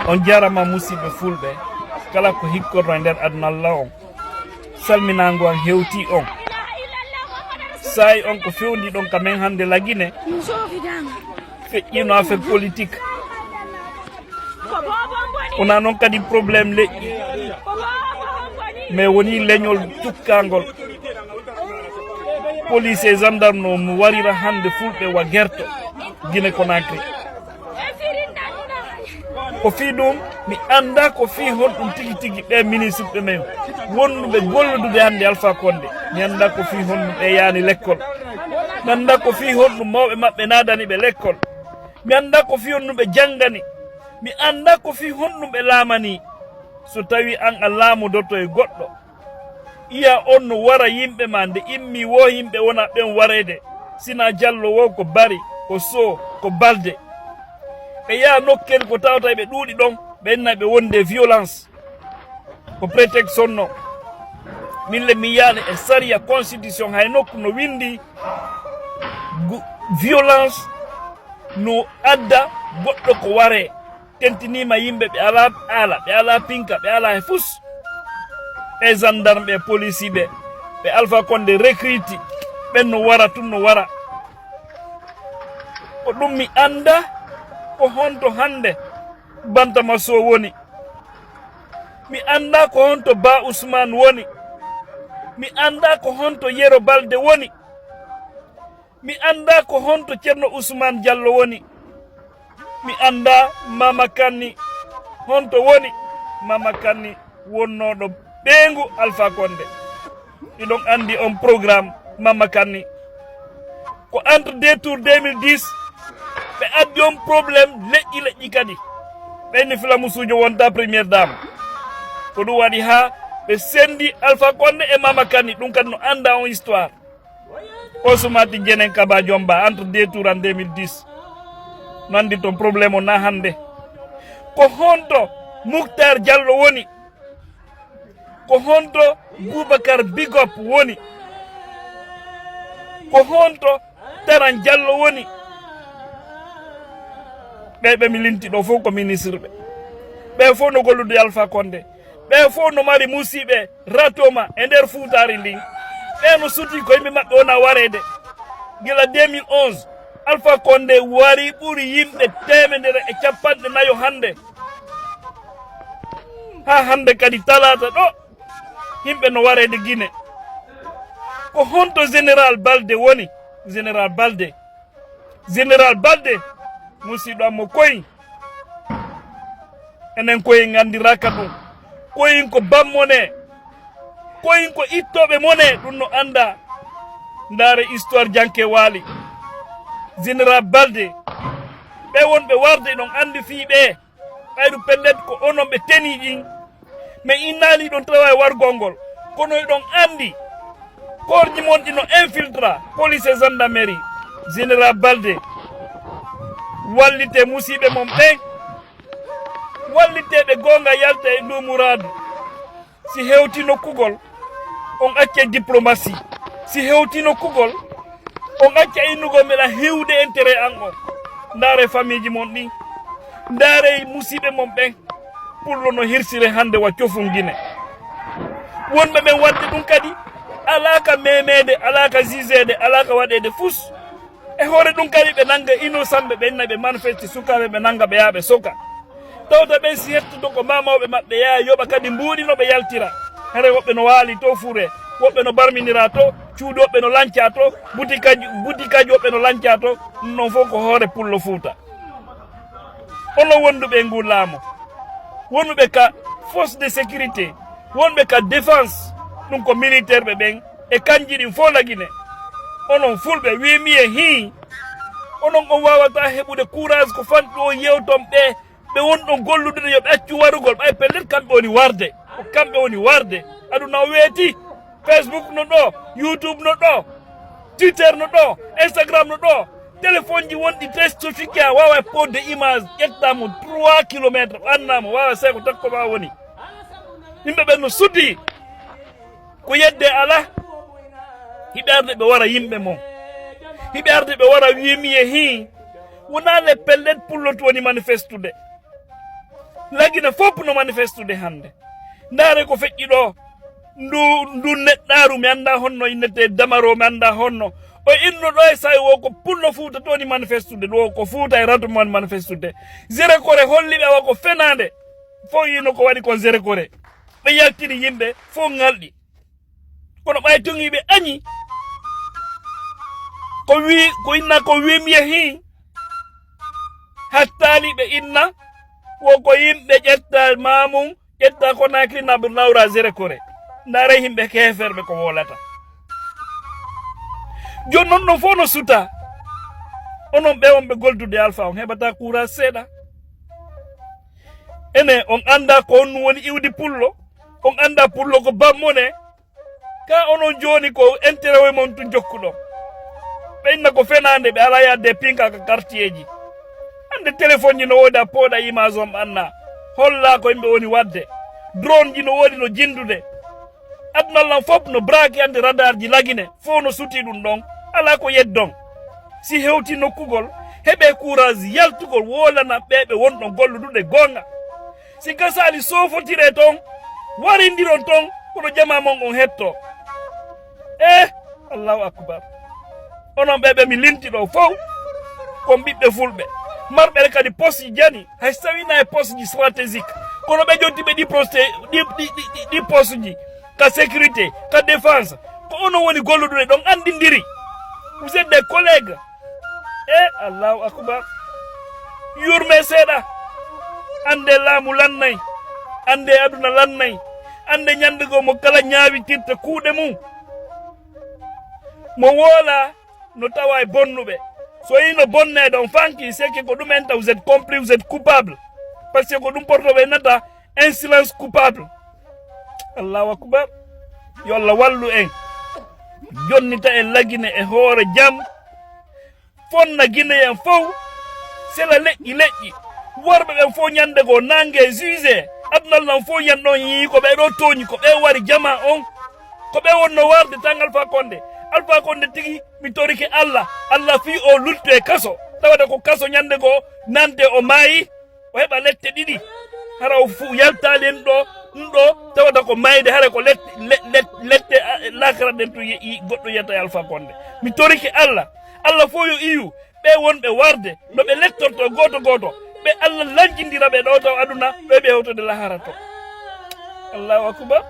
on jarama musidɓe fulɓe kala ko hikkorno nder aduna Allah on salminago an hewti on sayi on ko fewndi ɗon ka men hande lagine feƴƴino affaire politique wona noon kadi probléme leƴƴi mais woni leñol tukkangol police et gendarme no mo warira hande fulɓe wa guerto Guinée Conakry ko fi ɗum mi anda ko fi honɗum tigi tigi ɓe ministre ɓe men wonnuɓe golluduɓe hande Alpha Condé mi anda ko fi honɗum ɓe yaani l'école mi anda ko fi honɗum mawɓe maɓɓe naadani ɓe l'école mi anda ko fi honɗum ɓe janngani mi anda ko fi honɗum ɓe laamani so tawi an a laamodoto e goɗɗo iya on no wara yimɓe ma nde immi wo yimɓe wona ɓen warede sina Diallo wo ko Bari ko Sow ko Balde ɓe yaha nokkeli ko tawata ɓe ɗuuɗi ɗon ɓe enna ɓe wonde violence ko prétexte sonno mille mi yaani e saria constitution hay nokku no windi violence no adda goɗɗo ko ware tentinima yimɓe ɓe ala ala ɓe ala pinka ɓe ala e fus ɓe gendarme ɓe police ɓe Alpha Condé recruti ɓen no wara tun no wara ko ɗum mi anda ko honto hande Bantama Sow woni mi anda ko honto Ba Ousmane woni mi anda ko honto Yero Balde woni mi anda ko honto Ceerno Ousmane Diallo woni mi anda Mama Kanni honto woni Mama Kanni wonnoɗo ɓeengu Alpha Condé ɗiɗon andi on programme Mama Kanni ko entre deux tours 2010 ɓe addi on probléme leƴƴi kadi ɓenni filamusujo wonta premiére dame ko ɗum waɗi ha ɓe sendi Alpha Condé e Mama Kanni ɗum kadi no anda on histoire o sumati Jenen Kaba Jomba entre deux tours en 2010 no andi ton probléme o na hande ko honto Moukhtar Diallo woni ko honto Boubacar Bigop woni ko honto Taran Diallo woni ɓe mi linti ɗo fof ko ministre ɓe fof no gollude Alpha Condé ɓe fof no mari musiɓe ratoma e nder Fuutari ndin ɓe no suti ko yimɓe maɓɓe wona warede gila 2011 Alpha Condé wari ɓuri yimɓe 150 hande ha hande kadi talata ɗo yimɓe no warede Guinée ko honto général Balde woni général Balde musiɗo ammo koyin enen koyin gandiraka ɗum koyin ko bammone koyin ko ittoɓe mone ɗum no anda ndaare histoire janke waali général Balde ɓe wonɓe warde ɗon andi fiiɓe ɓayru pellet ko onon ɓe teni ɗin mais innali ɗon tawa e wargol ngol kono ɗon andi korji mon ɗi no infiltra police et gendarmerie général Balde wallite musiɓe mon ɓen walliteɓe gonga yalta e ndumuradu si hewti nokkugol on acca diplomatie si hewti nokkugol on acca innugol meɗa hewde intérêt an on ndaare famille ji mon ɗi ndaare musiɓe mon ɓen pullo no hirsire hande wa cofum Guinée wonɓe ɓen wadde ɗum kadi alaka memede alaka jugede alaka waɗede fus e hoore ɗum kadi ɓe nanga innocent ɓe ɓenna ɓe manifeste sukaɓe ɓe nanga ɓe yaaɓe soka tawta ɓen si hettudo ko mamawɓe maɓɓe yaha yoɓa kadi mbuuɗino ɓe yaltira hare woɓɓe no waali to fure woɓɓe no barminira to cuuɗi woɓɓe no lanca to butikaji woɓɓe no lanca to ɗum noon fof ko hoore pullo Fuuta ono wonduɓe e ngu laamu wonɓe ka force de sécurité wonɓe ka défense ɗum ko militaire ɓe ɓen e kanji ɗin fof lagine onon fulɓe wimi e hi onon on wawata heɓude courage ko fanɗi o yewton ɓe wonɗon gollude yoɓe accu warugol ɓay pellet kamɓe woni warde ko kamɓe woni warde aduna o weeti Facebook no ɗo YouTube no ɗo Twitter no ɗo Instagram no ɗo téléphone ji wonɗi test sofike a wawa podde image ƴettamo 3 kilométre ɓannamo wawa sey ko takko ma woni yimɓe ɓen no suddi ko yedde ala hiɓe arde ɓe wara yimɓe mon hiɓe arde ɓe wara wimi e hi wona le pellet pulloto woni manifestude lagina fof no manifestude hande ndaare ko feƴƴi ɗo ndu neɗɗaaru mi annda honno innete damaro mi annda honno o inno ɗo e sawi wo ko pullo Fuuta toni manifestude ɗo ko Fuuta e ranto man manifestude zere kore holliɓe awa ko fenande fo yino ko waɗi kon zere kore ɓe yaltini yimɓe fo ngalɗi kono ɓay tongiɓe añi ko inna ko wim yehi hattali ɓe inna woko yimɓe ƴetta Mamum ƴetta Conakry naɓe lawra zere kore ndaare yimɓe keferɓe ko wolata joni noon ɗon fof no suta onon ɓe wonɓe goldude Alpha on heɓata courage seeɗa ene on anda ko on woni iwdi pullo on anda pullo ko bammone ka onon joni ko intérêt mon tu jokkuɗon ɓe inna ko fenande ɓe ala yadde pinka ka quartier ji ande téléphone ji no woodi a pooɗa image on ɓanna holla ko yimɓe woni wadde drone ji no woodi no jindude adnallan fof no braque ande radar ji lagine fof no suti ɗum ɗon ala ko yeddon si hewti nokkugol heɓe courage yaltugol wolana ɓeɓe wonɗon golluduɗe gonga si gasali sofotire ton warindiron ton kono jama mon on hetto Allahu akbar onon ɓeɓe mi limti ɗo fof kon ɓiɓɓe fulɓe marɓere kadi poste ji jani hay so tawina e poste ji stratégique kono ɓe jontiɓe ɗi poste ji ka sécurité ka défense ko onon woni golluɗuɗe ɗon andidiri vous êtes des collègues Allahu akbar yurme seeɗa ande laamu lannay ande aduna lannay ande ñandego mo kala ñaawitirta kuuɗe mum mo woola no tawa e bonnuɓe so yino bonnede on fanki seke ko ɗum enta vous êtes complice vous êtes coupable par ce que ko ɗum portoɓe nata un silence coupable Allahu akbar yo Allah wallu en jonnita en lagine e hoore jam fonna guinéen fof sela leƴƴi worɓe ɓen fof ñande go nangue juge adnal nan fof yan ɗon yii ko ɓe ɗo tooñi ko ɓe wari jama on ko ɓe wonno warde tan Alpha Condé tigi mi torike Allah fi o lutto e kaso tawata ko kaso ñande go nante o maayi o heɓa lette ɗiɗi hara o fu yaltali en ɗo ɗum ɗo tawata ko mayde hara ko lette lakara ɗen to goɗɗo yiyata e Alpha Condé mi torike Allah fof yo iyu ɓe wonɓe warde no ɓe lettorto goto ɓe Allah lancindira ɓe ɗo taw aduna ɓe hewtode lahara to Allahu akbar